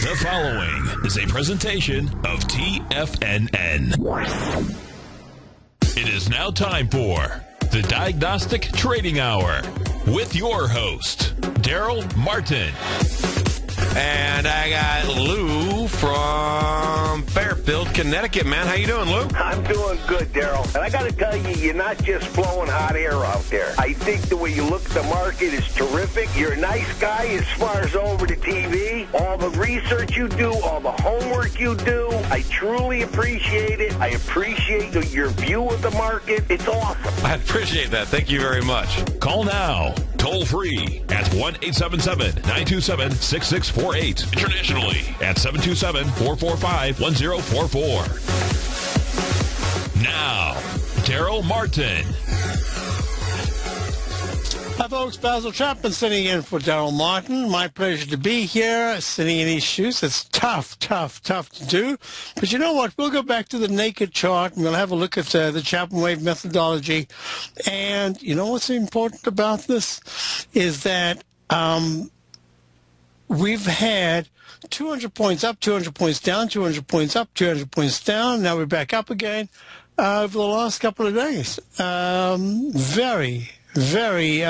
The following is a presentation of TFNN. It is now time for the Diagnostic Trading Hour with your host, Darrell Martin. And I got Lou from Fairfield, Connecticut. Man, how you doing, Lou? I'm doing good, Darrell. And I got to tell you, you're not just blowing hot air out there. I think the way you look at the market is terrific. You're a nice guy as far as over the TV. All the research you do, all the homework you do, I truly appreciate it. I appreciate your view of the market. It's awesome. I appreciate that. Thank you very much. Call now, toll free at 1-877-927-6648. Internationally at 727-445-1044. Now, Darrell Martin. Hi, folks. Basil Chapman sitting in for Darrell Martin. My pleasure to be here, sitting in these shoes. It's tough to do. But you know what? We'll go back to the naked chart, and we'll have a look at the Chapman wave methodology. And you know what's important about this is that we've had 200 points up, 200 points down, 200 points up, 200 points down. Now we're back up again over the last couple of days. Very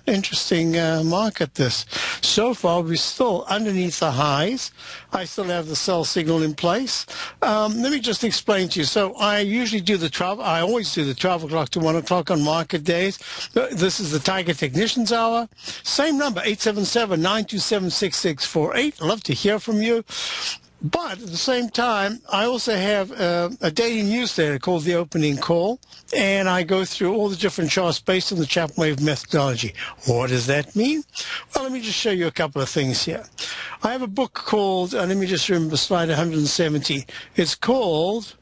interesting market this. So far, we're still underneath the highs. I still have the sell signal in place. Let me just explain to you. So I usually do the 12. I always do the 12 o'clock to 1 o'clock on market days. This is the Tiger Technicians Hour. Same number, 877-927-6648. I'd love to hear from you. But at the same time, I also have a daily newsletter called The Opening Call, and I go through all the different charts based on the Chapman wave methodology. What does that mean? Well, let me just show you a couple of things here. I have a book called, let me just remember slide 170. It's called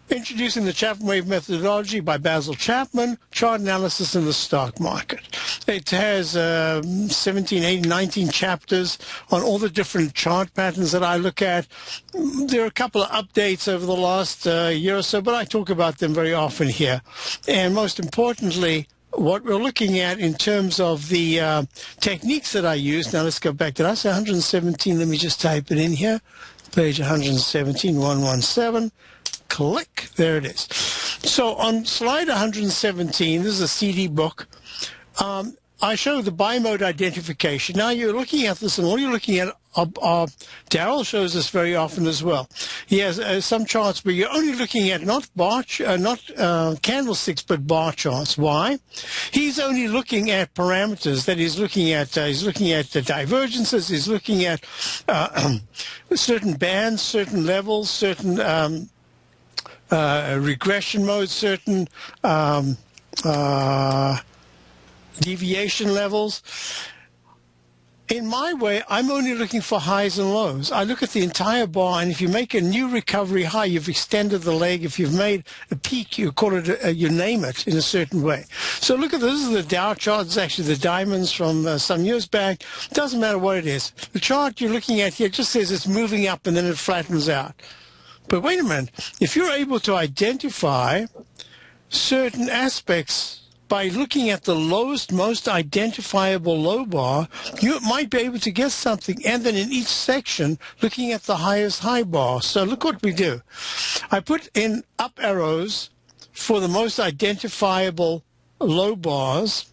Introducing the Chapman Wave Methodology by Basil Chapman, Chart Analysis in the Stock Market. It has 17, 18, 19 chapters on all the different chart patterns that I look at. There are a couple of updates over the last year or so, but I talk about them very often here. And most importantly, what we're looking at in terms of the techniques that I use. Now let's go back. Did I say 117? Let me just type it in here. Page 117, 117. Click. There it is. So on slide 117, this is a CD book. I show the buy mode identification. Now you're looking at this, and all you're looking at, Darrell shows this very often as well. He has some charts where you're only looking at not candlesticks, but bar charts. Why? He's only looking at parameters that he's looking at. He's looking at the divergences. He's looking at certain bands, certain levels, certain regression modes, certain deviation levels. In my way, I'm only looking for highs and lows. I look at the entire bar, and if you make a new recovery high, you've extended the leg. If you've made a peak, you call it, you name it in a certain way. So look at this. This is the Dow chart. It's actually the diamonds from some years back. Doesn't matter what it is. The chart you're looking at here just says it's moving up, and then it flattens out. But wait a minute. If you're able to identify certain aspects by looking at the lowest, most identifiable low bar, you might be able to get something. And then in each section, looking at the highest high bar. So look what we do. I put in up arrows for the most identifiable low bars.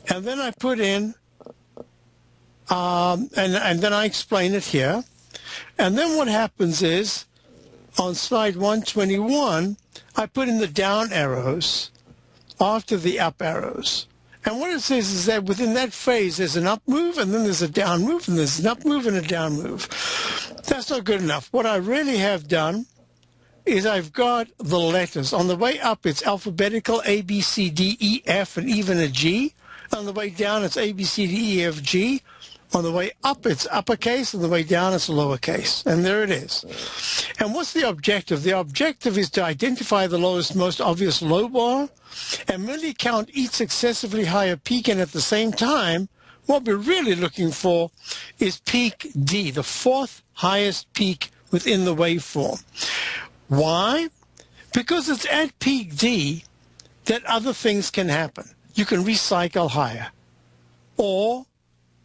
And then I put in, and then I explain it here. And then what happens is, on slide 121, I put in the down arrows after the up arrows. And what it says is that within that phase, there's an up move, and then there's a down move, and there's an up move and a down move. That's not good enough. What I really have done is I've got the letters. On the way up, it's alphabetical, A, B, C, D, E, F, and even a G. On the way down, it's A, B, C, D, E, F, G. On the way up, it's uppercase. On the way down, it's lowercase. And there it is. And what's the objective? The objective is to identify the lowest, most obvious low bar and merely count each successively higher peak. And at the same time, what we're really looking for is peak D, the fourth highest peak within the waveform. Why? Because it's at peak D that other things can happen. You can recycle higher, or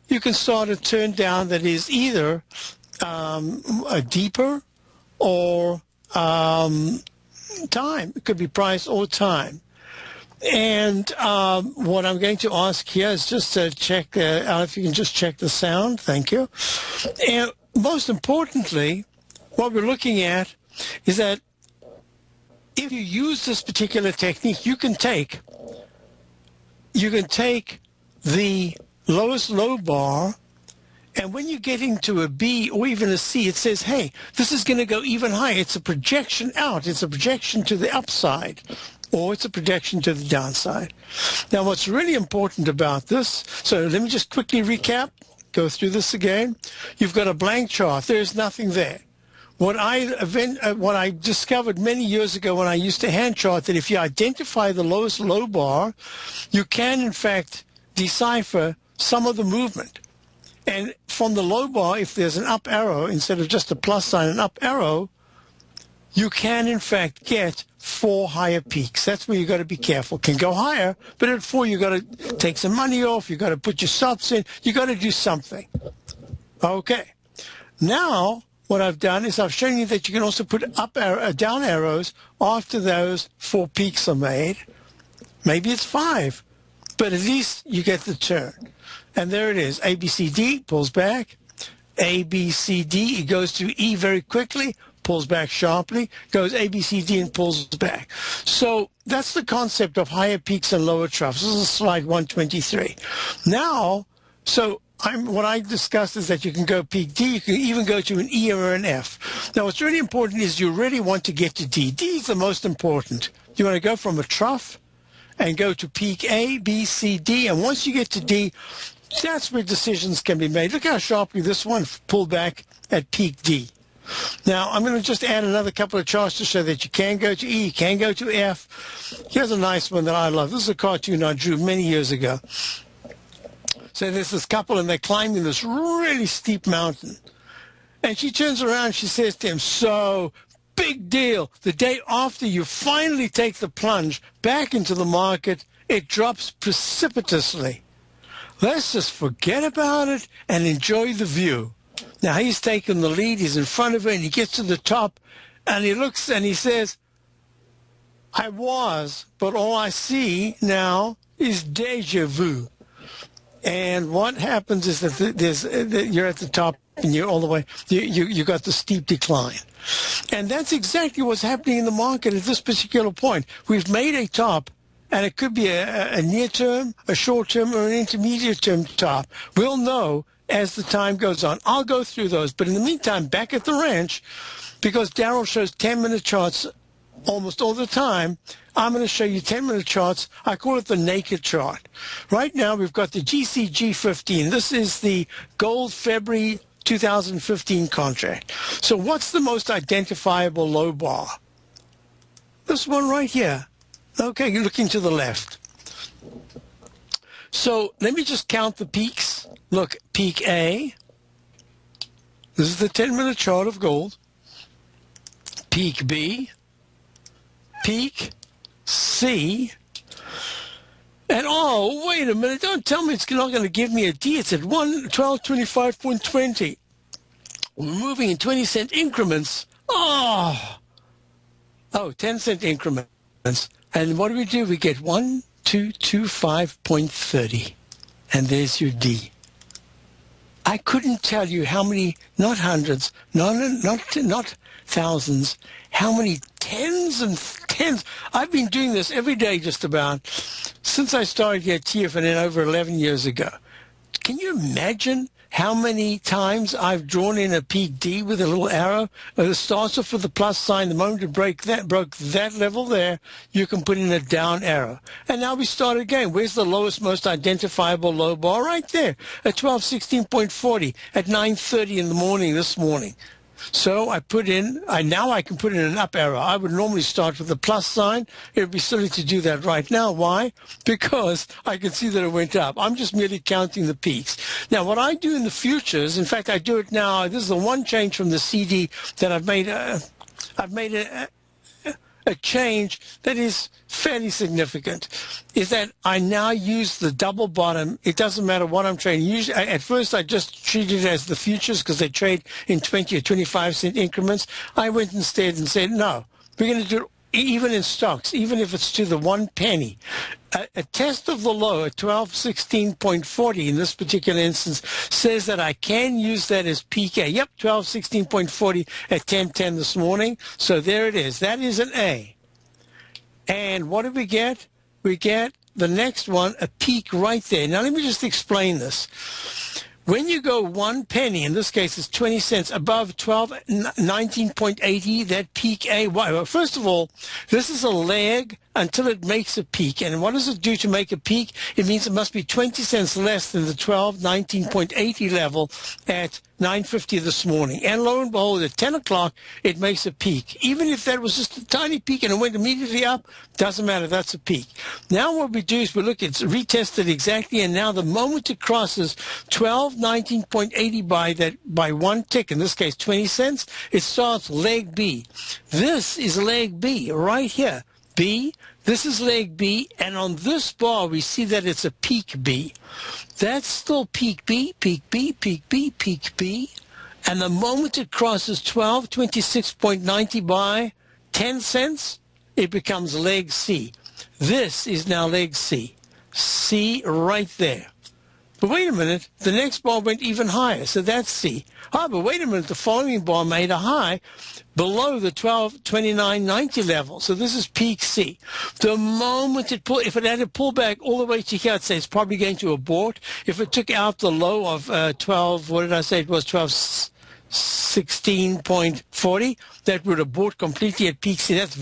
you can start a turn down that is either a deeper or time. It could be price or time. And what I'm going to ask here is just to check if you can just check the sound. Thank you. And most importantly, what we're looking at is that if you use this particular technique, you can take the lowest low bar, and when you get into a B or even a C, it says, hey, this is going to go even higher. It's a projection out. It's a projection to the upside, or it's a projection to the downside. Now, what's really important about this, so let me just quickly recap, go through this again. You've got a blank chart. There's nothing there. What I discovered many years ago when I used to hand chart, that if you identify the lowest low bar, you can, in fact, decipher some of the movement. And from the low bar, if there's an up arrow, instead of just a plus sign, an up arrow, you can, in fact, get 4 higher peaks. That's where you got to be careful. Can go higher, but at 4, you got to take some money off. You got to put your stops in. You got to do something. Okay. Now, what I've done is I've shown you that you can also put down arrows after those 4 peaks are made. Maybe it's 5, but at least you get the turn. And there it is. A, B, C, D, pulls back. A, B, C, D, it goes to E very quickly, pulls back sharply, goes A, B, C, D, and pulls back. So that's the concept of higher peaks and lower troughs. This is slide 123. Now, what I discussed is that you can go peak D, you can even go to an E or an F. Now, what's really important is you really want to get to D. D is the most important. You want to go from a trough and go to peak A, B, C, D, and once you get to D, that's where decisions can be made. Look how sharply this one pulled back at peak D. Now, I'm going to just add another couple of charts to show that you can go to E, you can go to F. Here's a nice one that I love. This is a cartoon I drew many years ago. So there's this couple, and they're climbing this really steep mountain. And she turns around, she says to him, so, big deal. The day after you finally take the plunge back into the market, it drops precipitously. Let's just forget about it and enjoy the view. Now, he's taken the lead. He's in front of her, and he gets to the top, and he looks, and he says, I was, but all I see now is deja vu. And what happens is that you're at the top, and you're all the way, you got the steep decline. And that's exactly what's happening in the market at this particular point. We've made a top, and it could be a near-term, a short-term, or an intermediate-term top. We'll know as the time goes on. I'll go through those. But in the meantime, back at the ranch, because Darrell shows 10-minute charts almost all the time, I'm going to show you 10-minute charts. I call it the naked chart. Right now, we've got the GCG15. This is the gold February 2015 contract. So what's the most identifiable low bar? This one right here. Okay, you're looking to the left. So let me just count the peaks. Look, peak A. This is the 10-minute chart of gold. Peak B. Peak C. And oh, wait a minute. Don't tell me it's not going to give me a D. It's at 1225.20. We're moving in 20-cent increments. Oh, 10-cent increments. And what do? We get 1225.30. And there's your D. I couldn't tell you how many, not hundreds, not thousands, how many tens and tens. I've been doing this every day just about since I started here at TFNN over 11 years ago. Can you imagine how many times I've drawn in a peak D with a little arrow? It starts off with the plus sign. The moment it broke that level there, you can put in a down arrow. And now we start again. Where's the lowest, most identifiable low bar? Right there at 1216.40 at 9:30 in the morning this morning. So I now I can put in an up arrow. I would normally start with the plus sign. It would be silly to do that right now. Why? Because I can see that it went up. I'm just merely counting the peaks. Now, what I do in the futures, in fact, I do it now. This is the one change from the CD that I've made a change that is fairly significant is that I now use the double bottom. It doesn't matter what I'm trading. Usually, at first, I just treated it as the futures because they trade in 20 or 25 cent increments. I went instead and said, no, we're going to do it even in stocks, even if it's to the 1 penny. A test of the low at 1216.40 in this particular instance says that I can use that as peak A. Yep, 1216.40 at 10:10 this morning. So there it is. That is an A. And what do we get? We get the next one, a peak right there. Now let me just explain this. When you go 1 penny, in this case it's 20 cents, above 1219.80, that peak A. Well, first of all, this is a leg until it makes a peak. And what does it do to make a peak? It means it must be 20 cents less than the 1219.80 level at 9:50 this morning. And lo and behold, at 10 o'clock, it makes a peak. Even if that was just a tiny peak and it went immediately up, doesn't matter, that's a peak. Now what we do is we look, it's retested exactly, and now the moment it crosses 1219.80 by one tick, in this case 20 cents, it starts leg B. This is leg B right here. B, this is leg B, and on this bar we see that it's a peak B. That's still peak B, peak B, peak B, peak B. And the moment it crosses 1226.90 by 10 cents, it becomes leg C. This is now leg C. C right there. But wait a minute, the next bar went even higher, so that's C. Ah, but wait a minute, the following bar made a high below the 1229.90 level, so this is peak C. The moment it if it had to pull back all the way to here, I'd say it's probably going to abort. If it took out the low of 12, what did I say? It was 1216.40, that would abort completely at peak C. That's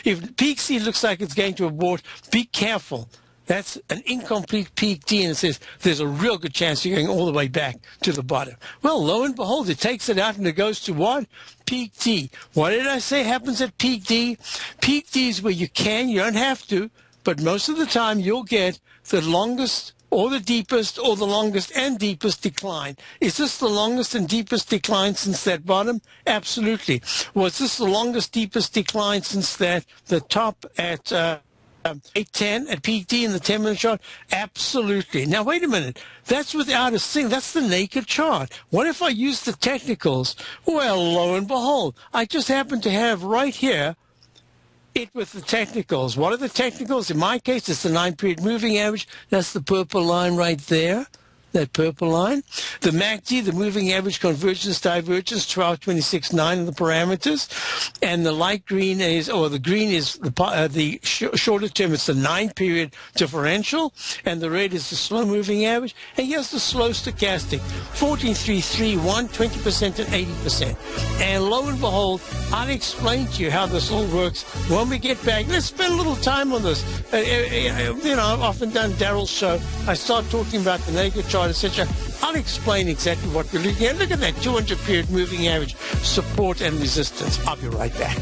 if peak C looks like it's going to abort, be careful. That's an incomplete peak D, and it says there's a real good chance you're going all the way back to the bottom. Well, lo and behold, it takes it out and it goes to what? Peak D. What did I say happens at peak D? Peak D is where you don't have to, but most of the time you'll get the longest or the deepest or the longest and deepest decline. Is this the longest and deepest decline since that bottom? Absolutely. Was this the longest, deepest decline since the top at 810 at peak D in the 10-minute chart? Absolutely. Now, wait a minute. That's without a single. That's the naked chart. What if I use the technicals? Well, lo and behold, I just happen to have right here it with the technicals. What are the technicals? In my case, it's the 9-period moving average. That's the purple line right there. That purple line. The MACD, the moving average convergence divergence, 1226.9 of the parameters. And the light green is, or the green is the shorter term, it's the 9-period differential. And the red is the slow moving average. And here's the slow stochastic, 14.331, 20% and 80%. And lo and behold, I'll explain to you how this all works when we get back. Let's spend a little time on this. I've often done Darrell's show. I start talking about the naked chart, etc. I'll explain exactly what we're looking at. Look at that 200-period moving average, support and resistance. I'll be right back.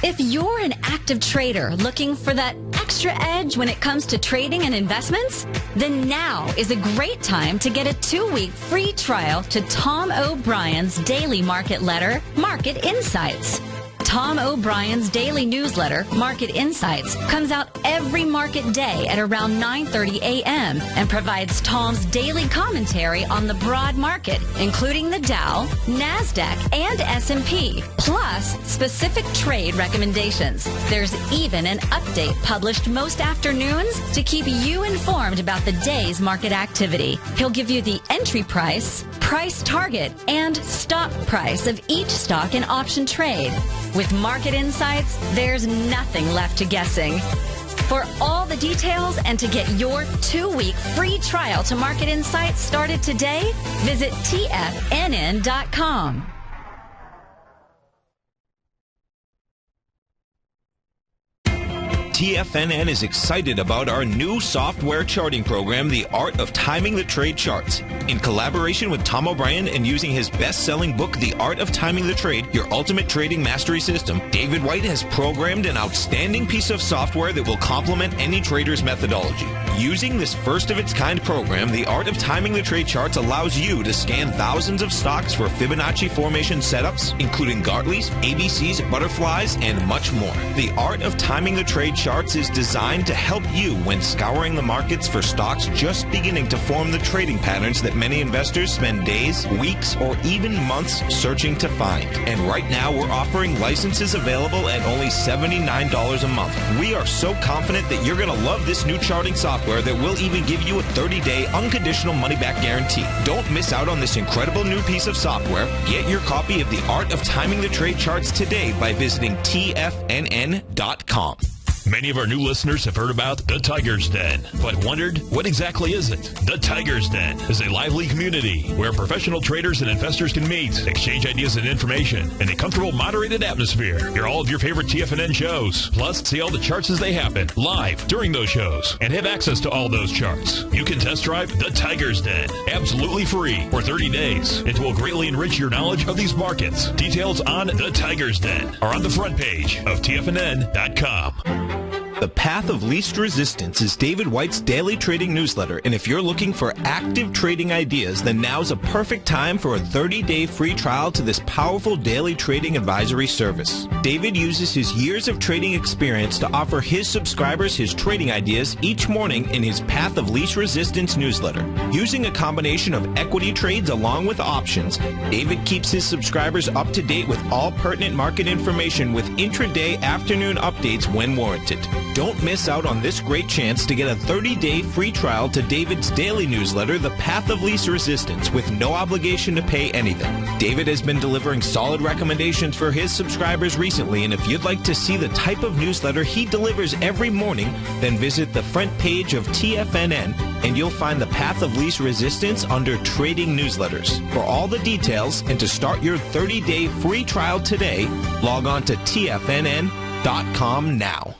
If you're an active trader looking for that extra edge when it comes to trading and investments, then now is a great time to get a 2-week free trial to Tom O'Brien's daily market letter, Market Insights. Tom O'Brien's daily newsletter, Market Insights, comes out every market day at around 9:30 a.m. and provides Tom's daily commentary on the broad market, including the Dow, NASDAQ, and S&P, plus specific trade recommendations. There's even an update published most afternoons to keep you informed about the day's market activity. He'll give you the entry price, price target, and stop price of each stock and option trade. With Market Insights, there's nothing left to guessing. For all the details and to get your 2-week free trial to Market Insights started today, visit TFNN.com. TFNN is excited about our new software charting program, The Art of Timing the Trade Charts. In collaboration with Tom O'Brien and using his best-selling book, The Art of Timing the Trade, Your Ultimate Trading Mastery System, David White has programmed an outstanding piece of software that will complement any trader's methodology. Using this first-of-its-kind program, the Art of Timing the Trade Charts allows you to scan thousands of stocks for Fibonacci formation setups, including Gartleys, ABCs, butterflies, and much more. The Art of Timing the Trade Charts is designed to help you when scouring the markets for stocks just beginning to form the trading patterns that many investors spend days, weeks, or even months searching to find. And right now, we're offering licenses available at only $79 a month. We are so confident that you're going to love this new charting software that will even give you a 30-day unconditional money-back guarantee. Don't miss out on this incredible new piece of software. Get your copy of The Art of Timing the Trade Charts today by visiting TFNN.com. Many of our new listeners have heard about the Tiger's Den, but wondered, what exactly is it? The Tiger's Den is a lively community where professional traders and investors can meet, exchange ideas and information in a comfortable, moderated atmosphere. Hear all of your favorite TFNN shows, plus see all the charts as they happen live during those shows, and have access to all those charts. You can test drive the Tiger's Den absolutely free for 30 days. It will greatly enrich your knowledge of these markets. Details on the Tiger's Den are on the front page of TFNN.com. The Path of Least Resistance is David White's daily trading newsletter, and if you're looking for active trading ideas, then now's a perfect time for a 30-day free trial to this powerful daily trading advisory service. David uses his years of trading experience to offer his subscribers his trading ideas each morning in his Path of Least Resistance newsletter. Using a combination of equity trades along with options, David keeps his subscribers up to date with all pertinent market information with intraday afternoon updates when warranted. Don't miss out on this great chance to get a 30-day free trial to David's daily newsletter, The Path of Least Resistance, with no obligation to pay anything. David has been delivering solid recommendations for his subscribers recently, and if you'd like to see the type of newsletter he delivers every morning, then visit the front page of TFNN, and you'll find The Path of Least Resistance under Trading Newsletters. For all the details and to start your 30-day free trial today, log on to TFNN.com now.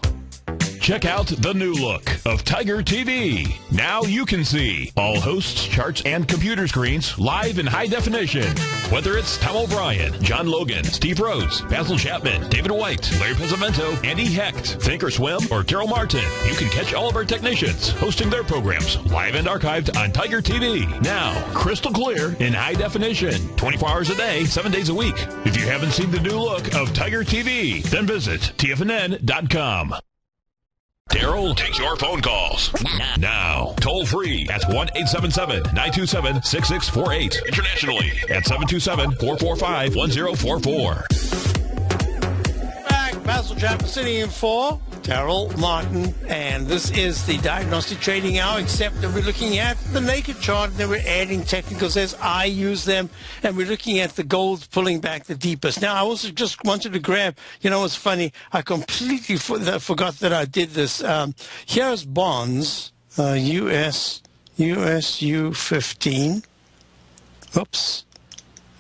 Check out the new look of Tiger TV. Now you can see all hosts, charts, and computer screens live in high definition. Whether it's Tom O'Brien, John Logan, Steve Rhodes, Basil Chapman, David White, Larry Pizzamento, Andy Hecht, Thinkorswim, or Darrell Martin, you can catch all of our technicians hosting their programs live and archived on Tiger TV. Now, crystal clear in high definition, 24 hours a day, 7 days a week. If you haven't seen the new look of Tiger TV, then visit TFNN.com. Darrell takes your phone calls now, toll free at 1-877-927-6648. Internationally at 727-445-1044. Back, Basil Chapman sitting in for Darrell Martin, and this is the Diagnostic Trading Hour, except that we're looking at the naked chart, and then we're adding technicals as I use them, and we're looking at the gold pulling back the deepest. Now, I also just wanted to grab, you know what's funny? I completely forgot that I did this. Here's bonds, USU 15. Oops.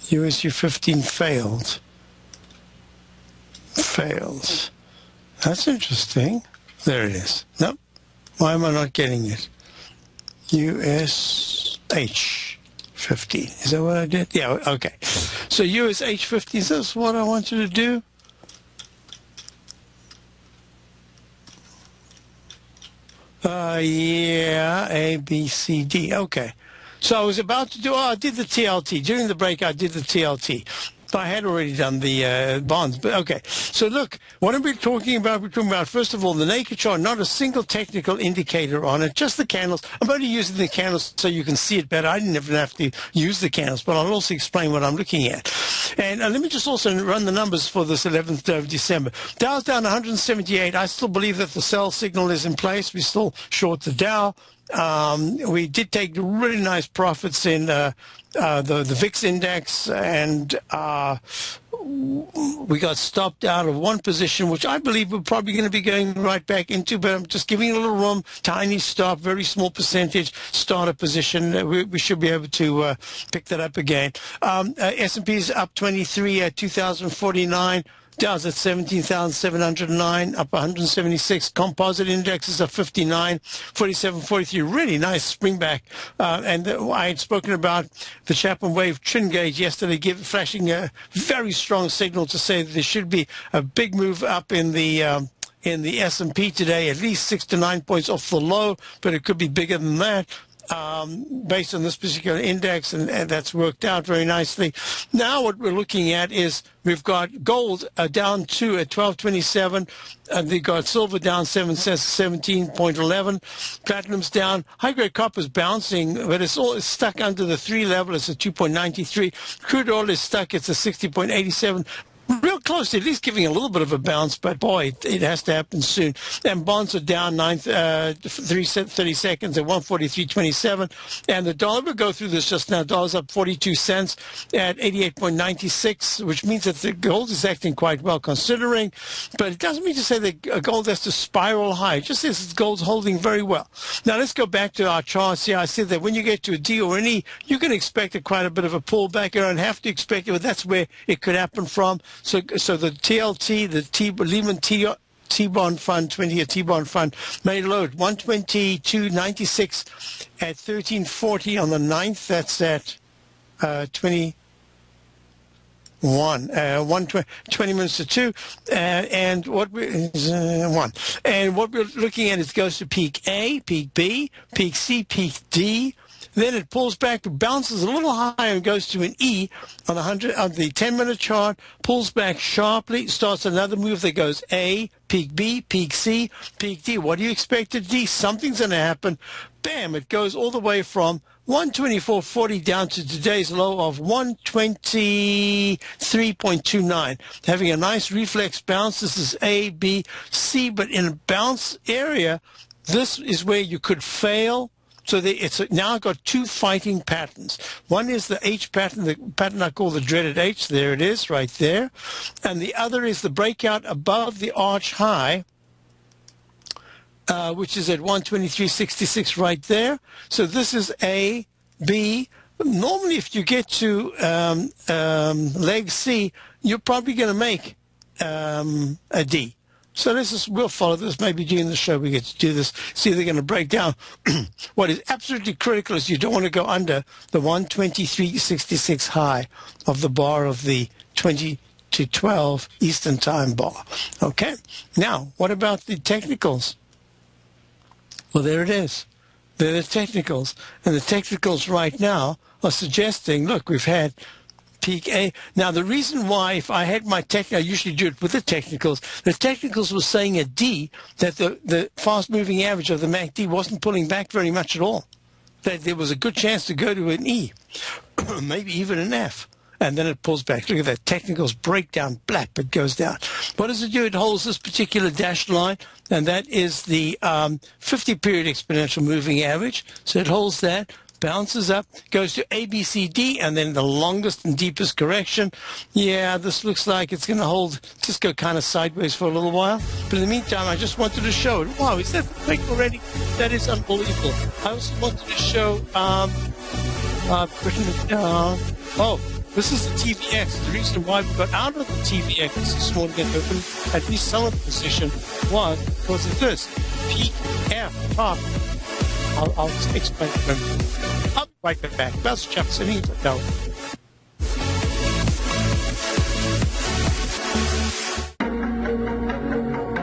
USU 15 failed. That's interesting. There it is. Nope. Why am I not getting it? USH 15. Is that what I did? Yeah, okay. So USH 15, is this what I wanted to do? Yeah, A, B, C, D. Okay. So I was about to do, I did the TLT. During the break, I did the TLT. I had already done the bonds, but okay. So look, what are we talking about? We're talking about, first of all, the naked chart, not a single technical indicator on it, just the candles. I'm only using the candles so you can see it better. I didn't even have to use the candles, but I'll also explain what I'm looking at. And let me just also run the numbers for this 11th of December. Dow's down 178. I still believe that the sell signal is in place. We're still short the Dow. We did take really nice profits in the VIX index, and we got stopped out of one position, which I believe we're probably going to be going right back into, but I'm just giving it a little room, tiny stop, very small percentage, starter position. We should be able to pick that up again. S&P is up 23 at 2,049. Dow's at 17,709, up 176. Composite indexes are 59, 47, 43. Really nice spring back. And I had spoken about the Chapman wave trend gauge yesterday, flashing a very strong signal to say that there should be a big move up in the in the S&P today, at least 6 to 9 points off the low, but it could be bigger than that. Based on this particular index, and that's worked out very nicely. Now what we're looking at is we've got gold down 2 at 12.27, and we've got silver down 7 cents at 17.11, platinum's down, high-grade copper's bouncing, but it's stuck under the 3 level. It's at 2.93. Crude oil is stuck. It's at 60.87. Real close, at least giving a little bit of a bounce, but boy, it has to happen soon. And bonds are down 30 seconds at 143.27. And the dollar, will go through this just now. Dollar's up 42 cents at 88.96, which means that the gold is acting quite well considering. But it doesn't mean to say that gold has to spiral high. It just says that gold's holding very well. Now let's go back to our charts here. I said that when you get to a D or an E, you can expect quite a bit of a pullback. You don't have to expect it, but that's where it could happen from. So the TLT, the Lehman T-bond fund, 20-year T-bond fund, made low at 122.96 at 1340 on the 9th. That's at 20 minutes to 2, and what we're 1. And what we're looking at is goes to peak A, peak B, peak C, peak D. Then it pulls back, bounces a little higher, and goes to an E on the 10-minute chart. Pulls back sharply, starts another move that goes A, peak B, peak C, peak D. What do you expect at D? Something's going to happen. Bam! It goes all the way from 124.40 down to today's low of 123.29. Having a nice reflex bounce. This is A, B, C, but in a bounce area, this is where you could fail. So it's now got 2 fighting patterns. One is the H pattern, the pattern I call the dreaded H. There it is, right there. And the other is the breakout above the arch high, which is at 123.66 right there. So this is A, B. Normally, if you get to leg C, you're probably going to make a D. So we'll follow this. Maybe during the show we get to do this. See if they're going to break down. What is absolutely critical is you don't want to go under the 123.66 high of the bar of the 20 to 12 Eastern Time bar. Okay. Now, what about the technicals? Well, there it is. There are the technicals. And the technicals right now are suggesting, look, we've had peak A. Now, the reason why, if I had my technical, I usually do it with the technicals was saying at D that the fast-moving average of the MACD wasn't pulling back very much at all. That there was a good chance to go to an E, maybe even an F. And then it pulls back. Look at that. Technicals breakdown. Blap, it goes down. What does it do? It holds this particular dashed line, and that is the 50-period exponential moving average. So it holds that. Bounces up, goes to A, B, C, D, and then the longest and deepest correction. Yeah, this looks like it's going to hold, just go kind of sideways for a little while. But in the meantime, I just wanted to show it. Wow, is that fake already? That is unbelievable. I also wanted to show, this is the TVX. The reason why we got out of the TVX this morning and opened at least some of the position was because of this. Peak F, top. I'll explain it. I'll be right back. Basil, Chapman, no.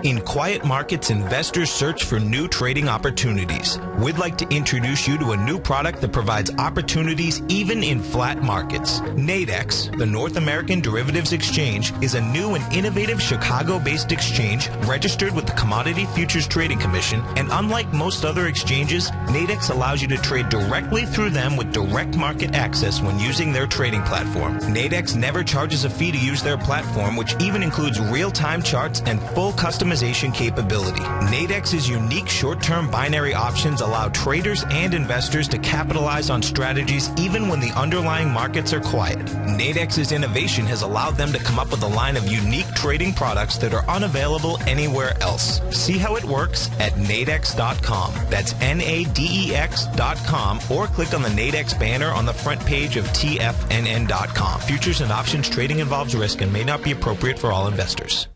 In quiet markets, investors search for new trading opportunities. We'd like to introduce you to a new product that provides opportunities even in flat markets. Nadex, the North American Derivatives Exchange, is a new and innovative Chicago-based exchange registered with the Commodity Futures Trading Commission, and unlike most other exchanges, Nadex allows you to trade directly through them with direct market access when using their trading platform. Nadex never charges a fee to use their platform, which even includes real-time charts and full customization capability. Nadex's unique short-term binary options allow traders and investors to capitalize on strategies even when the underlying markets are quiet. Nadex's innovation has allowed them to come up with a line of unique trading products that are unavailable anywhere else. See how it works at nadex.com. That's NADEX.com, or click on the Nadex banner on the front page of TFNN.com. Futures and options trading involves risk and may not be appropriate for all investors.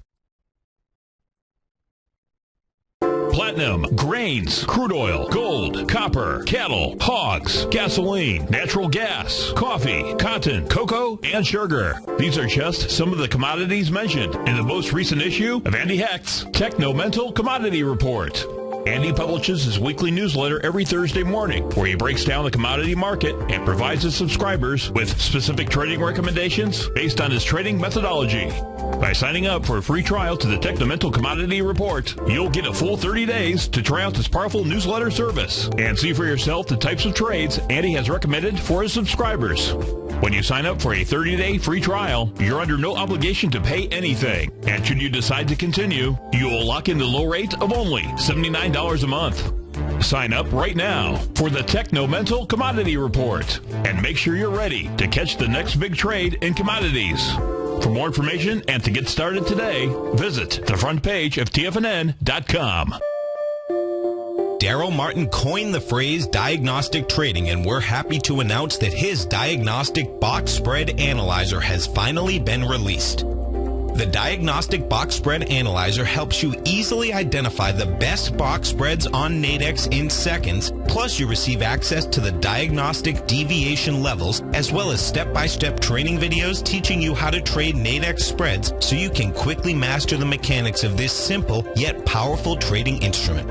platinum, grains, crude oil, gold, copper, cattle, hogs, gasoline, natural gas, coffee, cotton, cocoa, and sugar. These are just some of the commodities mentioned in the most recent issue of Andy Hecht's Techno-Mental Commodity Report. Andy publishes his weekly newsletter every Thursday morning, where he breaks down the commodity market and provides his subscribers with specific trading recommendations based on his trading methodology. By signing up for a free trial to the Techno-Mental Commodity Report, you'll get a full 30 days to try out this powerful newsletter service and see for yourself the types of trades Andy has recommended for his subscribers. When you sign up for a 30-day free trial, you're under no obligation to pay anything. And should you decide to continue, you will lock in the low rate of only $79 a month. Sign up right now for the Techno-Mental Commodity Report and make sure you're ready to catch the next big trade in commodities. For more information and to get started today, visit the front page of TFNN.com. Darrell Martin coined the phrase diagnostic trading, and we're happy to announce that his diagnostic box spread analyzer has finally been released. The Diagnostic Box Spread Analyzer helps you easily identify the best box spreads on Nadex in seconds, plus you receive access to the diagnostic deviation levels, as well as step-by-step training videos teaching you how to trade Nadex spreads so you can quickly master the mechanics of this simple yet powerful trading instrument.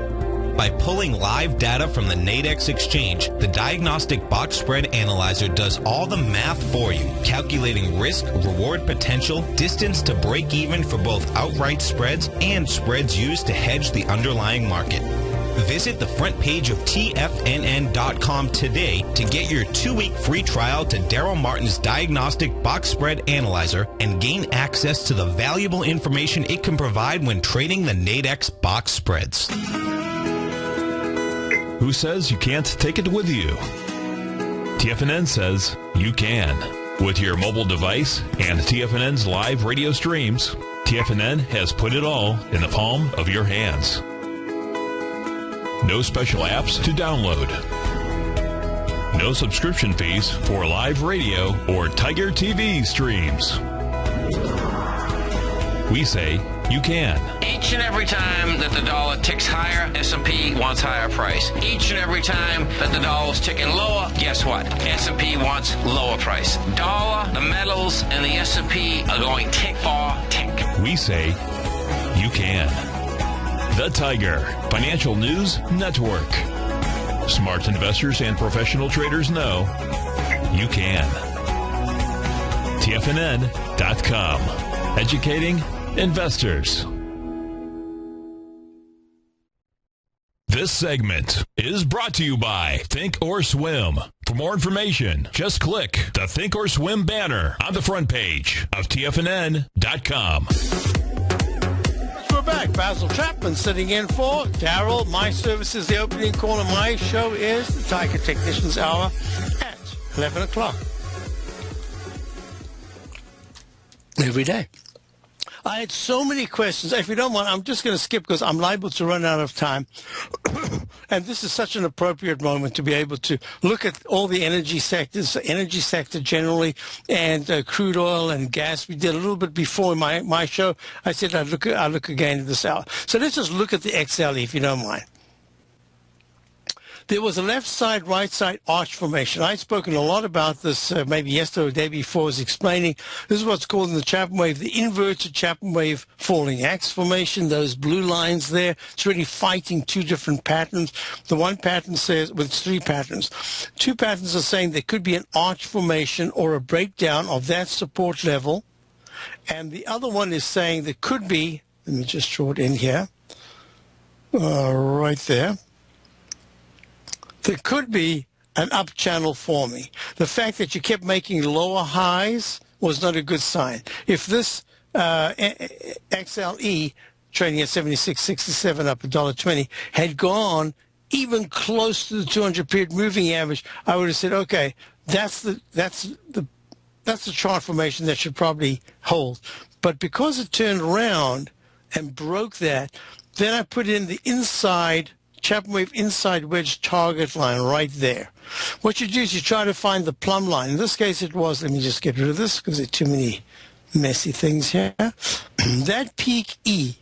By pulling live data from the Nadex exchange, the Diagnostic Box Spread Analyzer does all the math for you, calculating risk, reward potential, distance to break even for both outright spreads and spreads used to hedge the underlying market. Visit the front page of TFNN.com today to get your 2-week free trial to Darrell Martin's Diagnostic Box Spread Analyzer and gain access to the valuable information it can provide when trading the Nadex box spreads. Who says you can't take it with you? TFNN says you can. With your mobile device and TFNN's live radio streams, TFNN has put it all in the palm of your hands. No special apps to download. No subscription fees for live radio or Tiger TV streams. We say you can. Each and every time that the dollar ticks higher, S&P wants higher price. Each and every time that the dollar's ticking lower, guess what? S&P wants lower price. Dollar, the metals, and the S&P are going tick for tick. We say you can. The Tiger Financial News Network. Smart investors and professional traders know you can. TFNN.com. Educating investors. This segment is brought to you by Think or Swim. For more information, just click the Think or Swim banner on the front page of TFNN.com. We're back. Basil Chapman sitting in for Darrell. My service is the opening call, and my show is the Tiger Technicians Hour at 11 o'clock. Every day. I had so many questions. If you don't mind, I'm just going to skip because I'm liable to run out of time. And this is such an appropriate moment to be able to look at all the energy sectors, energy sector generally, and crude oil and gas. We did a little bit before my show. I said I'd look again at this hour. So let's just look at the XLE, if you don't mind. There was a left side, right side arch formation. I'd spoken a lot about this maybe yesterday or the day before. I was explaining this is what's called in the Chapman wave, the inverted Chapman wave falling axe formation. Those blue lines there, it's really fighting two different patterns. The one pattern says, with three patterns. Two patterns are saying there could be an arch formation or a breakdown of that support level. And the other one is saying there could be, let me just draw it in here, right there. There could be an up channel forming. The fact that you kept making lower highs was not a good sign. If this XLE trading at 76.67 up $1.20 had gone even close to the 200-period moving average, I would have said, okay, that's the chart formation that should probably hold. But because it turned around and broke that, then I put in the inside Chapman wave inside wedge target line right there. What you do is you try to find the plumb line. In this case it was, let me just get rid of this because there are too many messy things here. That peak E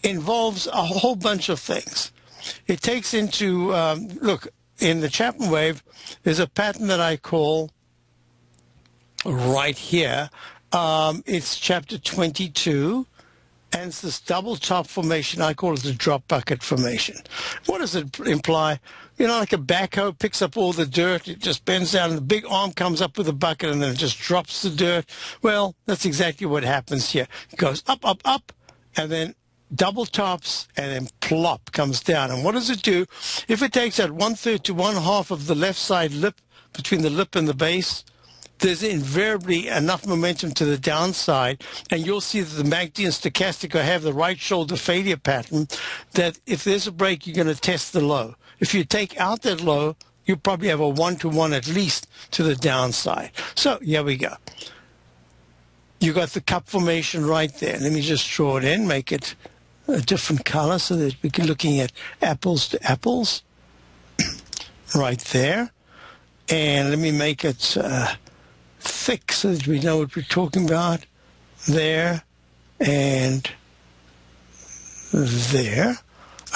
involves a whole bunch of things. It takes into, look, in the Chapman wave, there's a pattern that I call right here. It's chapter 22, and it's this double top formation. I call it the drop bucket formation. What does it imply? You know, like a backhoe picks up all the dirt, it just bends down, and the big arm comes up with a bucket, and then it just drops the dirt. Well, that's exactly what happens here. It goes up, up, up, and then double tops, and then plop comes down. And what does it do? If it takes out 1/3 to 1/2 of the left side lip, between the lip and the base, there's invariably enough momentum to the downside, and you'll see that the MACD and stochastic have the right shoulder failure pattern, that if there's a break, you're going to test the low. If you take out that low, you probably have a 1-to-1 at least to the downside. So here we go. You got the cup formation right there. Let me just draw it in, make it a different color so that we can looking at apples to apples right there. And let me make it thick so that we know what we're talking about. There and there.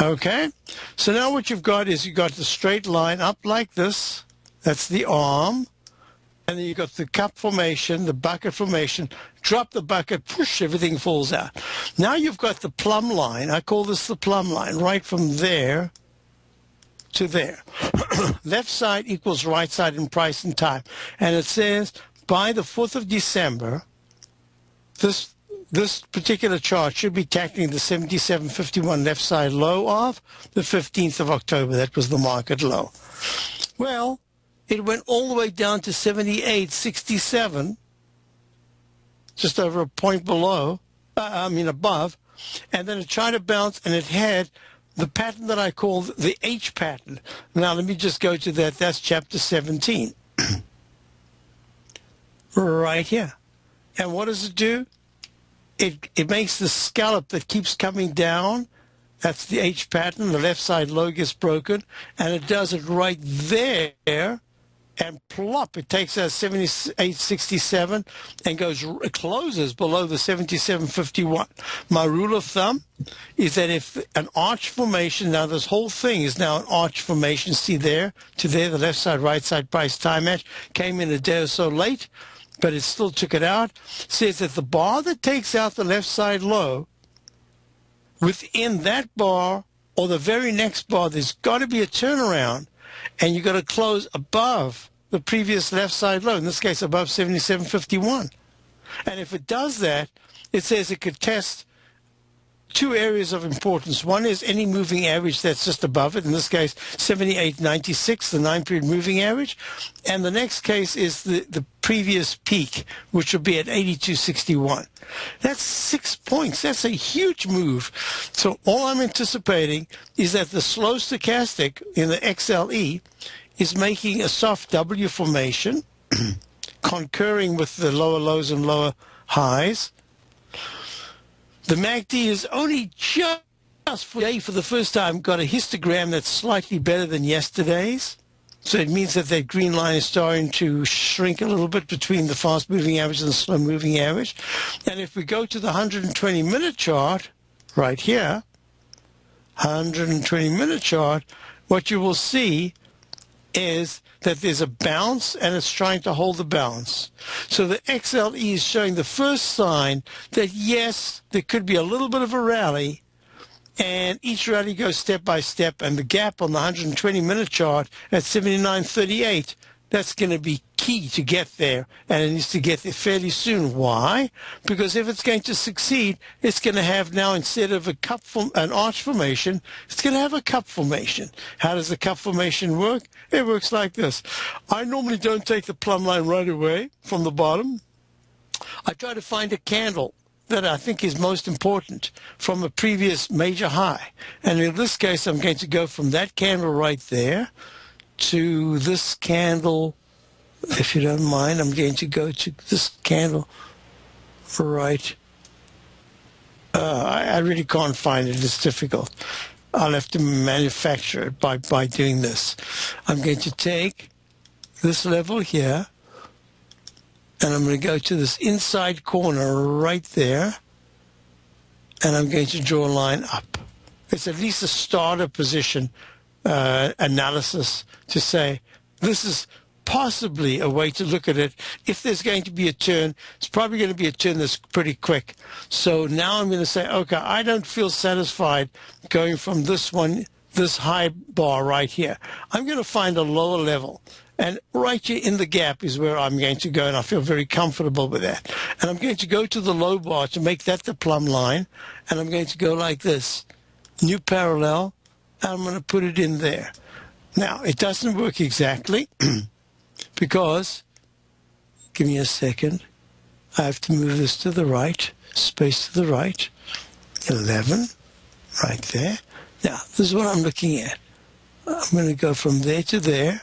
Okay, so now what you've got is you've got the straight line up like this. That's the arm. And then you've got the cup formation, the bucket formation. Drop the bucket, push, everything falls out. Now you've got the plumb line. I call this the plumb line, right from there to there. Left side equals right side in price and time. And it says by the 4th of December, this particular chart should be tackling the 77.51 left side low of the 15th of October. That was the market low. Well, it went all the way down to 78.67, just over a point below, above, and then it tried to bounce, and it had the pattern that I call the H pattern. Now, let me just go to that. That's chapter 17. Right here. And what does it do? It makes the scallop that keeps coming down. That's the H pattern. The left side low gets broken, and it does it right there, and plop, it takes out 78.67 and it closes below the 77.51. My rule of thumb is that if an arch formation, now this whole thing is now an arch formation, see there to there, the left side, right side price time match, came in a day or so late, but it still took it out, says that the bar that takes out the left side low, within that bar or the very next bar, there's got to be a turnaround, and you've got to close above the previous left side low, in this case above 77.51. And if it does that, it says it could test two areas of importance. One is any moving average that's just above it, in this case 78.96, the 9-period moving average. And the next case is the previous peak, which will be at 82.61. That's 6 points. That's a huge move. So all I'm anticipating is that the slow stochastic in the XLE is making a soft W formation, concurring with the lower lows and lower highs. The MACD is only just for the first time got a histogram that's slightly better than yesterday's. So it means that that green line is starting to shrink a little bit between the fast-moving average and the slow-moving average. And if we go to the 120-minute chart, right here, 120-minute chart, what you will see is that there's a bounce, and it's trying to hold the bounce. So the XLE is showing the first sign that, yes, there could be a little bit of a rally, and each rally goes step by step, and the gap on the 120-minute chart at 79.38, that's going to be key to get there, and it needs to get there fairly soon. Why? Because if it's going to succeed, it's going to have now, instead of an arch formation, it's going to have a cup formation. How does the cup formation work? It works like this. I normally don't take the plumb line right away from the bottom. I try to find a candle that I think is most important from a previous major high. And in this case, I'm going to go from that candle right there to this candle. If you don't mind, I'm going to go to this candle right. I really can't find it. It's difficult. I'll have to manufacture it by doing this. I'm going to take this level here, and I'm going to go to this inside corner right there, and I'm going to draw a line up. It's at least a starter position analysis to say this is possibly a way to look at it. If there's going to be a turn, it's probably going to be a turn that's pretty quick. So now I'm going to say, okay, I don't feel satisfied going from this one, this high bar right here. I'm going to find a lower level. And right here in the gap is where I'm going to go, and I feel very comfortable with that. And I'm going to go to the low bar to make that the plumb line, and I'm going to go like this. New parallel, and I'm going to put it in there. Now, it doesn't work exactly because, give me a second, I have to move this to the right, space to the right, 11, right there. Now, this is what I'm looking at. I'm going to go from there to there,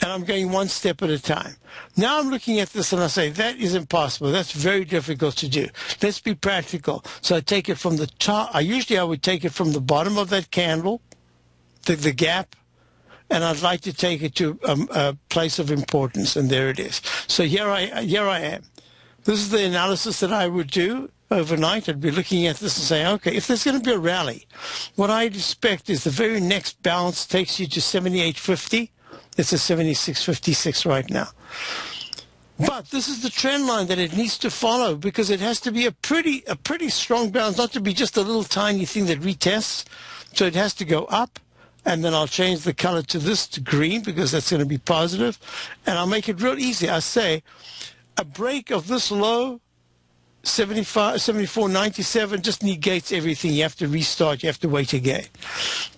and I'm going one step at a time. Now I'm looking at this and I say, that is impossible. That's very difficult to do. Let's be practical. So I take it from the top. I would take it from the bottom of that candle, the gap, and I'd like to take it to a place of importance, and there it is. So here I am. This is the analysis that I would do overnight. I'd be looking at this and saying, okay, if there's going to be a rally, what I'd expect is the very next bounce takes you to 78.50. It's a 76.56 right now. But this is the trend line that it needs to follow, because it has to be a pretty strong bounce, not to be just a little tiny thing that retests. So it has to go up, and then I'll change the color to this, to green, because that's going to be positive. And I'll make it real easy. I say a break of this low, 74.97, just negates everything. You have to restart. You have to wait again.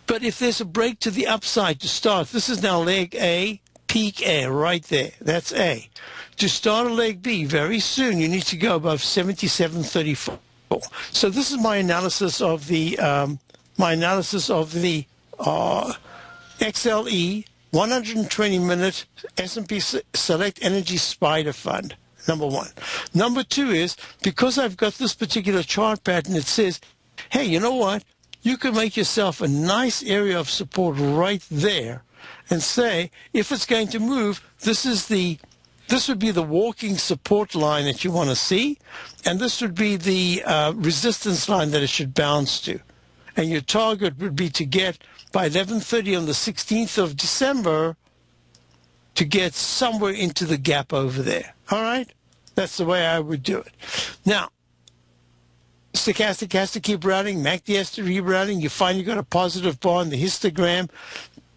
But if there's a break to the upside to start, this is now leg A, peak A, right there. That's A. To start a leg B, very soon you need to go above 77.34. So this is my analysis of the XLE 120-minute S&P Select Energy Spider Fund. Number one. Number two is, because I've got this particular chart pattern, it says, hey, you know what? You can make yourself a nice area of support right there and say, if it's going to move, this would be the walking support line that you want to see, and this would be the resistance line that it should bounce to. And your target would be to get by 11:30 on the 16th of December to get somewhere into the gap over there. All right? That's the way I would do it. Now, stochastic has to keep routing. MACD has to rerouting. You find you got a positive bar in the histogram,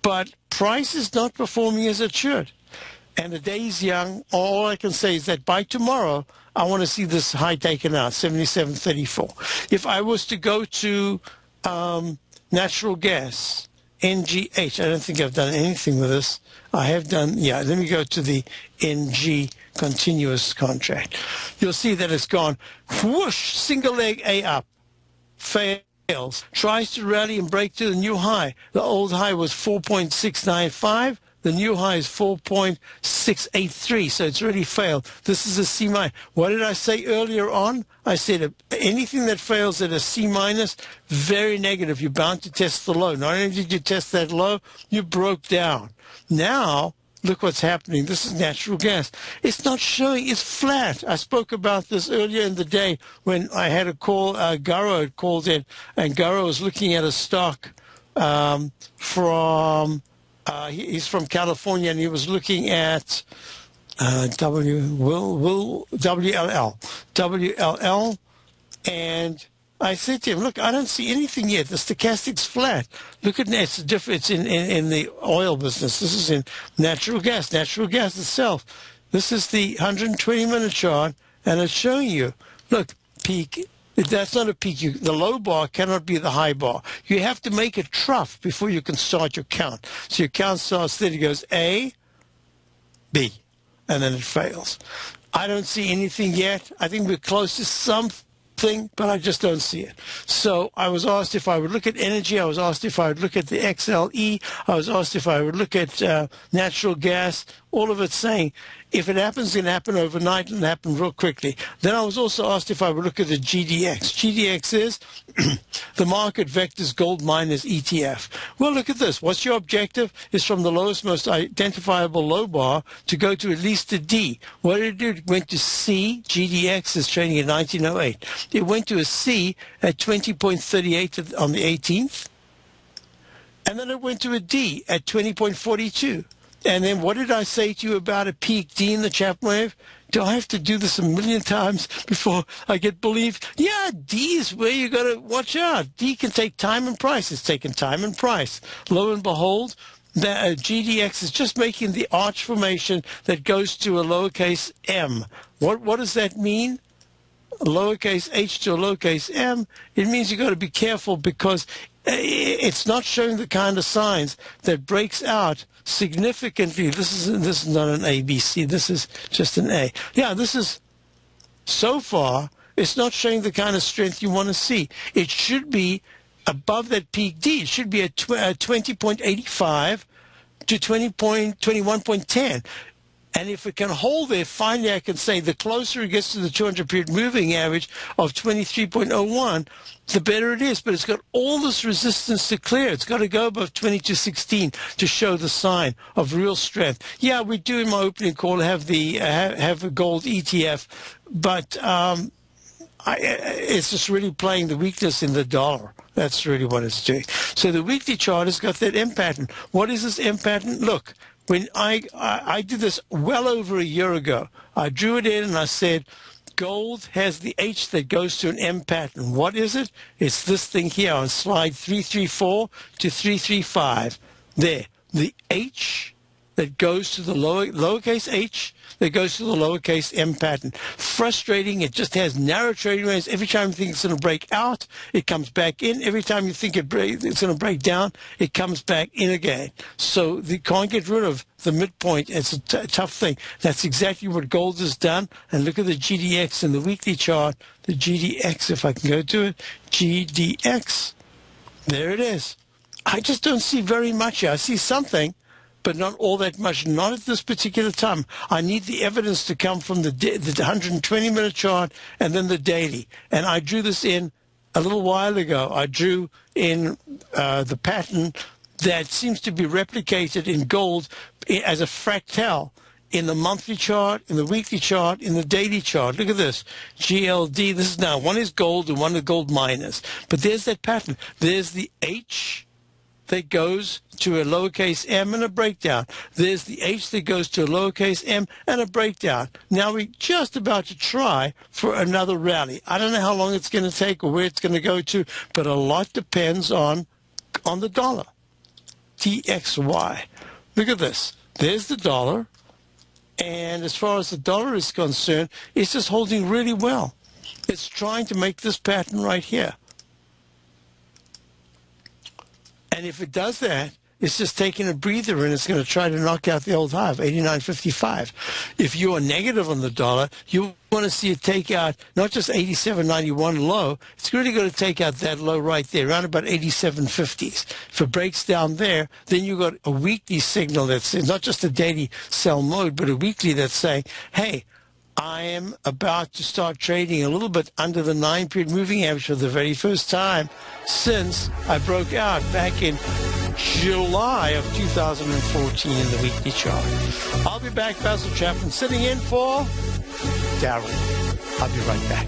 but price is not performing as it should. And the day's young. All I can say is that by tomorrow, I want to see this high taken out, 77.34. If I was to go to natural gas, NGH, I don't think I've done anything with this. I have done, yeah, let me go to the NG continuous contract. You'll see that it's gone whoosh, single leg A up, fails, tries to rally and break to the new high. The old high was 4.695. The new high is 4.683, so it's already failed. This is a C minus. What did I say earlier on? I said anything that fails at a C minus, very negative. You're bound to test the low. Not only did you test that low, you broke down. Now, look what's happening. This is natural gas. It's not showing. It's flat. I spoke about this earlier in the day when I had a call. Garo had called in, and Garo was looking at a stock from... he's from California, and he was looking at WLL, and I said to him, look, I don't see anything yet. The stochastic's flat. Look at that. It's a difference in the oil business. This is in natural gas itself. This is the 120-minute chart, and it's showing you, look, peak. That's not a peak. The low bar cannot be the high bar. You have to make a trough before you can start your count. So your count starts there. It goes A, B, and then it fails. I don't see anything yet. I think we're close to something, but I just don't see it. So I was asked if I would look at energy. I was asked if I would look at the XLE. I was asked if I would look at natural gas. All of it saying, if it happens, it's going to happen overnight and happen real quickly. Then I was also asked if I would look at the GDX. GDX is the market vectors gold miners ETF. Well, look at this. What's your objective? Is from the lowest, most identifiable low bar to go to at least a D. What did it do? It went to C. GDX is trading at 1908. It went to a C at 20.38 on the 18th. And then it went to a D at 20.42. And then what did I say to you about a peak D in the Chapman wave? Do I have to do this a million times before I get believed? Yeah, D is where you got to watch out. D can take time and price. It's taken time and price. Lo and behold, the GDX is just making the arch formation that goes to a lowercase m. What does that mean? A lowercase h to a lowercase m. It means you got to be careful because it's not showing the kind of signs that breaks out significantly. This is not an ABC. This is just an A. Yeah, this is, so far, it's not showing the kind of strength you want to see. It should be above that peak D. It should be at 20.85 to 21.10. And if it can hold there, finally I can say the closer it gets to the 200-period moving average of 23.01, the better it is. But it's got all this resistance to clear. It's got to go above 22.16 to show the sign of real strength. Yeah, we do in my opening call have the have a gold ETF, but it's just really playing the weakness in the dollar. That's really what it's doing. So the weekly chart has got that M pattern. What is this M pattern? Look. When I did this well over a year ago, I drew it in and I said, gold has the H that goes to an M pattern. What is it? It's this thing here on slide 334 to 335. There, the H that goes to the lowercase h that goes to the lowercase m pattern. Frustrating. It just has narrow trading range. Every time you think it's going to break out, it comes back in. Every time you think it's going to break down, it comes back in again. So you can't get rid of the midpoint. It's a tough thing. That's exactly what gold has done. And look at the GDX in the weekly chart. The GDX, if I can go to it, GDX. There it is. I just don't see very much here. I see something, but not all that much, not at this particular time. I need the evidence to come from the 120-minute chart and then the daily. And I drew this in a little while ago. I drew in the pattern that seems to be replicated in gold as a fractal in the monthly chart, in the weekly chart, in the daily chart. Look at this. GLD, this is now, one is gold and one is gold minus. But there's that pattern. There's the H that goes to a lowercase m and a breakdown. There's the H that goes to a lowercase m and a breakdown. Now we're just about to try for another rally. I don't know how long it's going to take or where it's going to go to, but a lot depends on the dollar. TXY. Look at this. There's the dollar. And as far as the dollar is concerned, it's just holding really well. It's trying to make this pattern right here. And if it does that, it's just taking a breather and it's going to try to knock out the old high of 89.55. If you are negative on the dollar, you want to see it take out not just 87.91 low, it's really going to take out that low right there, around about 87.50s. If it breaks down there, then you've got a weekly signal that's not just a daily sell mode, but a weekly that's saying, hey, I am about to start trading a little bit under the 9-period moving average for the very first time since I broke out back in July of 2014 in the weekly chart. I'll be back, Basil Chapman, sitting in for Darrell. I'll be right back.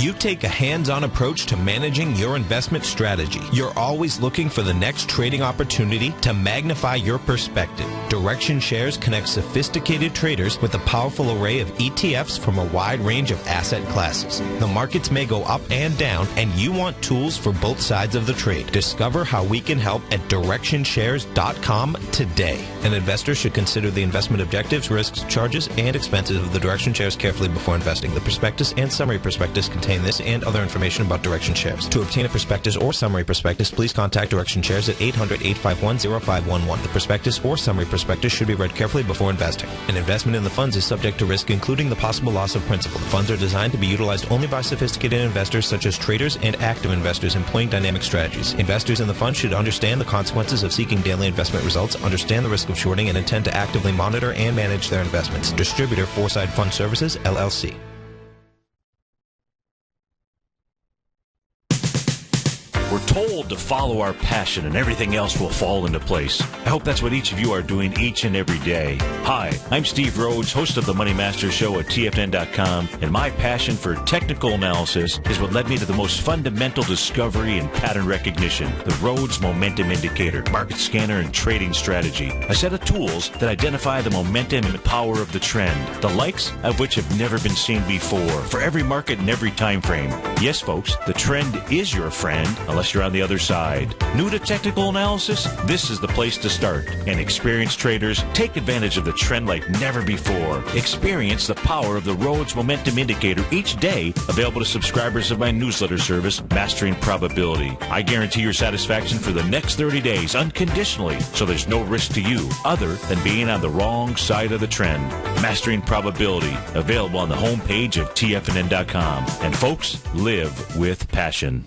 You take a hands-on approach to managing your investment strategy. You're always looking for the next trading opportunity to magnify your perspective. Direction Shares connects sophisticated traders with a powerful array of ETFs from a wide range of asset classes. The markets may go up and down, and you want tools for both sides of the trade. Discover how we can help at DirectionShares.com today. An investor should consider the investment objectives, risks, charges, and expenses of the Direction Shares carefully before investing. The prospectus and summary prospectus contain this details and other information about Direction shares. To obtain a prospectus or summary prospectus, please contact Direction Shares at 800-851-0511. The prospectus or summary prospectus should be read carefully before investing. An investment in the funds is subject to risk, including the possible loss of principal. The funds are designed to be utilized only by sophisticated investors such as traders and active investors employing dynamic strategies. Investors in the fund should understand the consequences of seeking daily investment results, understand the risk of shorting, and intend to actively monitor and manage their investments. Distributor Foreside Fund Services, LLC. We're told to follow our passion and everything else will fall into place. I hope that's what each of you are doing each and every day. Hi, I'm Steve Rhodes, host of the Money Master Show at TFNN.com, and my passion for technical analysis is what led me to the most fundamental discovery in pattern recognition, the Rhodes Momentum Indicator, market scanner, and trading strategy. A set of tools that identify the momentum and power of the trend, the likes of which have never been seen before, for every market and every time frame. Yes, folks, the trend is your friend, unless you're on the other side. New to technical analysis? This is the place to start. And experienced traders take advantage of the trend like never before. Experience the power of the Rhodes Momentum Indicator each day, available to subscribers of my newsletter service, Mastering Probability. I guarantee your satisfaction for the next 30 days unconditionally, so there's no risk to you other than being on the wrong side of the trend. Mastering Probability, available on the homepage of TFNN.com. And folks, live with passion.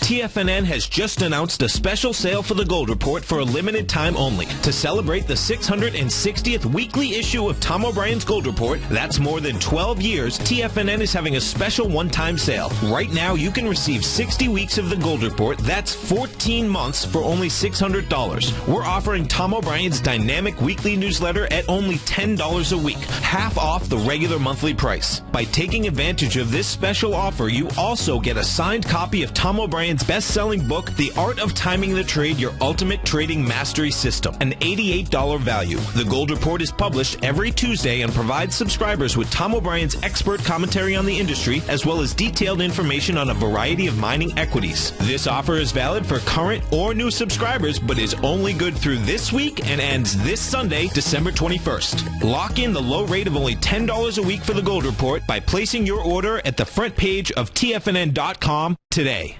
TFNN has just announced a special sale for the Gold Report for a limited time only. To celebrate the 660th weekly issue of Tom O'Brien's Gold Report, that's more than 12 years, TFNN is having a special one-time sale. Right now, you can receive 60 weeks of the Gold Report. That's 14 months for only $600. We're offering Tom O'Brien's dynamic weekly newsletter at only $10 a week, half off the regular monthly price. By taking advantage of this special offer, you also get a signed copy of Tom O'Brien's best-selling book, The Art of Timing the Trade, Your Ultimate Trading Mastery System, an $88 value. The Gold Report is published every Tuesday and provides subscribers with Tom O'Brien's expert commentary on the industry, as well as detailed information on a variety of mining equities. This offer is valid for current or new subscribers, but is only good through this week and ends this Sunday, December 21st. Lock in the low rate of only $10 a week for the Gold Report by placing your order at the front page of TFNN.com today.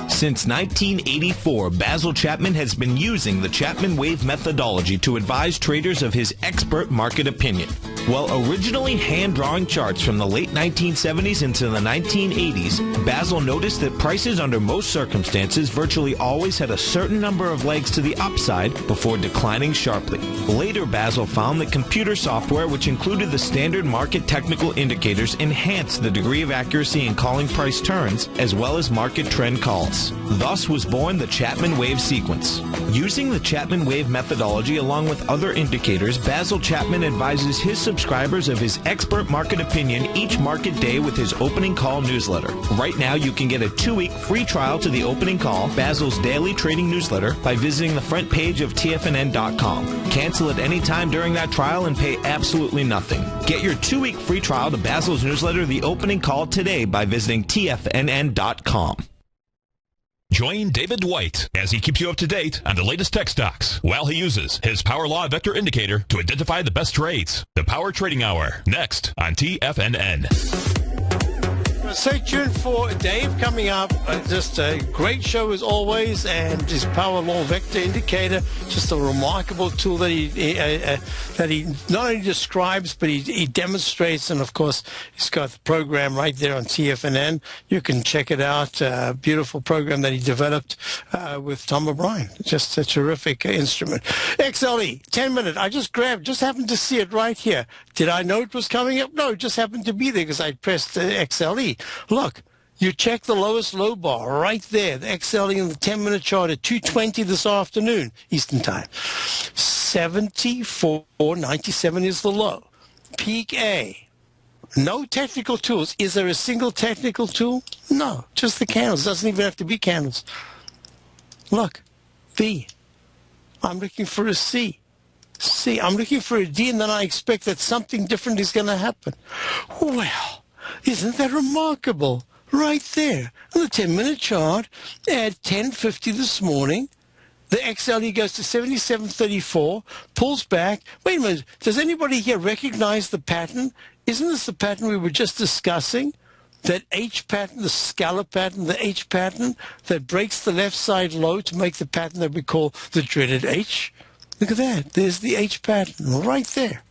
Since 1984, Basil Chapman has been using the Chapman Wave methodology to advise traders of his expert market opinion. While originally hand-drawing charts from the late 1970s into the 1980s, Basil noticed that prices under most circumstances virtually always had a certain number of legs to the upside before declining sharply. Later, Basil found that computer software, which included the standard market technical indicators, enhanced the degree of accuracy in calling price turns, as well as market trend calls. Thus was born the Chapman Wave sequence. Using the Chapman Wave methodology along with other indicators, Basil Chapman advises his subscribers of his expert market opinion each market day with his opening call newsletter. Right now, you can get a 2-week free trial to the opening call, Basil's daily trading newsletter, by visiting the front page of TFNN.com. Cancel at any time during that trial and pay absolutely nothing. Get your 2-week free trial to Basil's newsletter, The Opening Call, today by visiting TFNN.com. Join David White as he keeps you up to date on the latest tech stocks while he uses his Power Law Vector Indicator to identify the best trades. The Power Trading Hour, next on TFNN. Stay tuned for Dave coming up. Just a great show as always, and his Power Law Vector Indicator, just a remarkable tool that he not only describes but he demonstrates, and of course he's got the program right there on TFNN. You can check it out. Beautiful program that he developed with Tom O'Brien. Just a terrific instrument. XLE 10-minute. I just happened to see it right here. Did I know it was coming up? No, it just happened to be there because I pressed XLE. Look, you check the lowest low bar right there, the XLE in the 10-minute chart at 2:20 this afternoon, Eastern Time. 74.97 is the low. Peak A. No technical tools. Is there a single technical tool? No, just the candles. Doesn't even have to be candles. Look, V. I'm looking for a C. C. I'm looking for a D, and then I expect that something different is going to happen. Well, isn't that remarkable? Right there, on the 10-minute chart at 10:50 this morning, the XLE goes to 77.34, pulls back. Wait a minute, does anybody here recognize the pattern? Isn't this the pattern we were just discussing? that H pattern, the scallop pattern, the H pattern that breaks the left side low to make the pattern that we call the dreaded H. Look at that. There's the H pattern right there.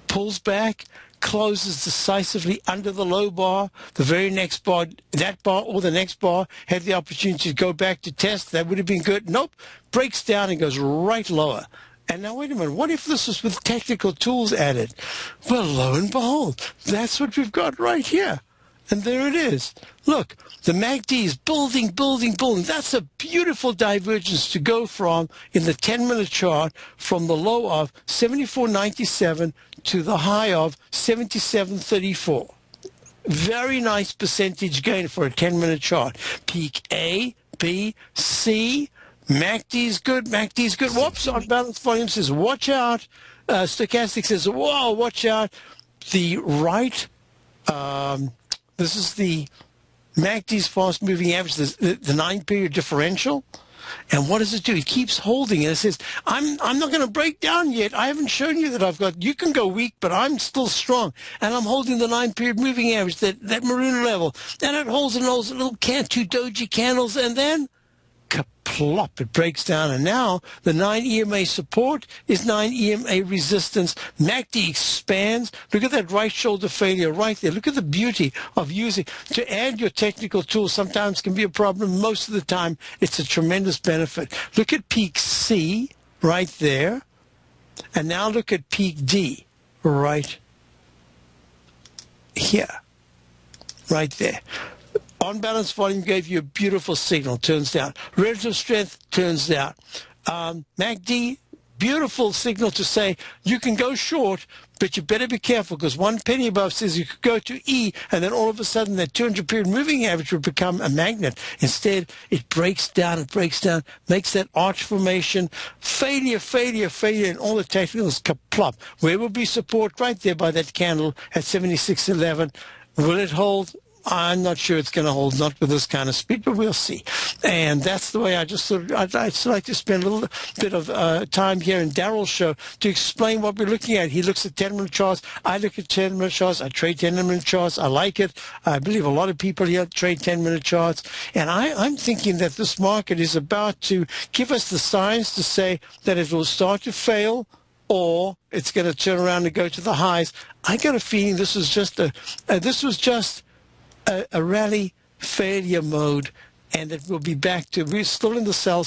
Pulls back, closes decisively under the low bar. The very next bar, that bar or the next bar, had the opportunity to go back to test. That would have been good. Nope. Breaks down and goes right lower. And now, wait a minute, what if this was with technical tools added? Well, lo and behold, that's what we've got right here. And there it is. Look, the MACD is building, building, building. That's a beautiful divergence to go from in the 10-minute chart from the low of 74.97 to the high of 77.34. Very nice percentage gain for a 10-minute chart. Peak A, B, C. MACD is good. MACD is good. Whoops, on balance volume says, watch out. Stochastic says, whoa, watch out. The right, this is the MACD's fast-moving average, the 9-period differential. And what does it do? It keeps holding, and it says, I'm not going to break down yet. I haven't shown you that I've got, you can go weak, but I'm still strong. And I'm holding the 9-period moving average, that maroon level. And it holds and holds little two doji candles, and then plop, it breaks down. And now the 9 EMA support is 9 EMA resistance. MACD expands. Look at that right shoulder failure right there. Look at the beauty of using, to add your technical tools sometimes can be a problem. Most of the time, it's a tremendous benefit. Look at peak C right there. And now look at peak D right here. Right there. On balance volume gave you a beautiful signal, turns down. Relative strength turns down. MACD, beautiful signal to say you can go short, but you better be careful because one penny above says you could go to E, and then all of a sudden that 200-period moving average would become a magnet. Instead, it breaks down, makes that arch formation, failure, and all the technicals kaplop. Where will be support? Right there by that candle at 76.11. Will it hold? I'm not sure it's going to hold, not with this kind of speed, but we'll see. And that's the way I just thought I'd like to spend a little bit of time here in Darrell's show to explain what we're looking at. He looks at 10-minute charts. I look at 10-minute charts. I trade 10-minute charts. I like it. I believe a lot of people here trade 10-minute charts. And I'm thinking that this market is about to give us the signs to say that it will start to fail, or it's going to turn around and go to the highs. I got a feeling this was just a rally failure mode, and it will be back to, we're still in the sell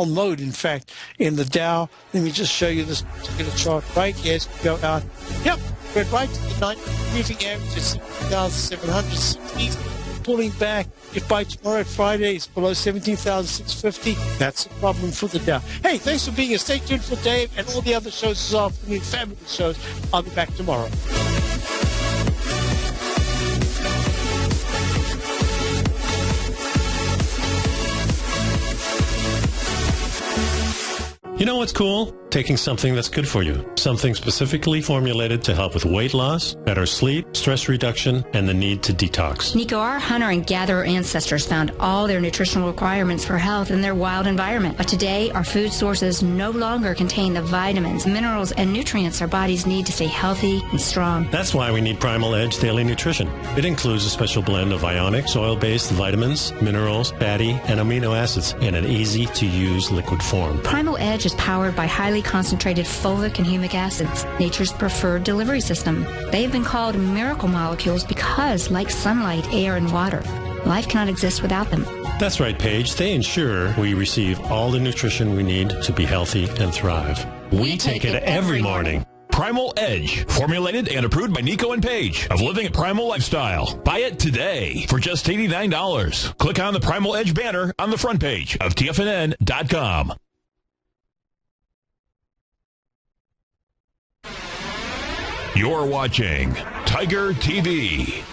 mode, in fact, in the Dow. Let me just show you this particular chart right here. As we go out. Yep, we're right to the 9 moving average at 17,760, pulling back. If by tomorrow at Friday it's below 17,650, that's a problem for the Dow. Hey, thanks for being here. Stay tuned for Dave and all the other shows this afternoon. Fabulous shows. I'll be back tomorrow. You know what's cool? Taking something that's good for you. Something specifically formulated to help with weight loss, better sleep, stress reduction, and the need to detox. Nico, our hunter and gatherer ancestors found all their nutritional requirements for health in their wild environment. But today, our food sources no longer contain the vitamins, minerals, and nutrients our bodies need to stay healthy and strong. That's why we need Primal Edge Daily Nutrition. It includes a special blend of ionic, oil-based vitamins, minerals, fatty, and amino acids in an easy-to-use liquid form. Primal Edge is powered by highly concentrated fulvic and humic acids, nature's preferred delivery system. They've been called miracle molecules because, like sunlight, air, and water, life cannot exist without them. That's right, Paige. They ensure we receive all the nutrition we need to be healthy and thrive. We take it every morning. Primal Edge, formulated and approved by Nico and Paige of Living a Primal Lifestyle. Buy it today for just $89. Click on the Primal Edge banner on the front page of TFNN.com. You're watching Tiger TV.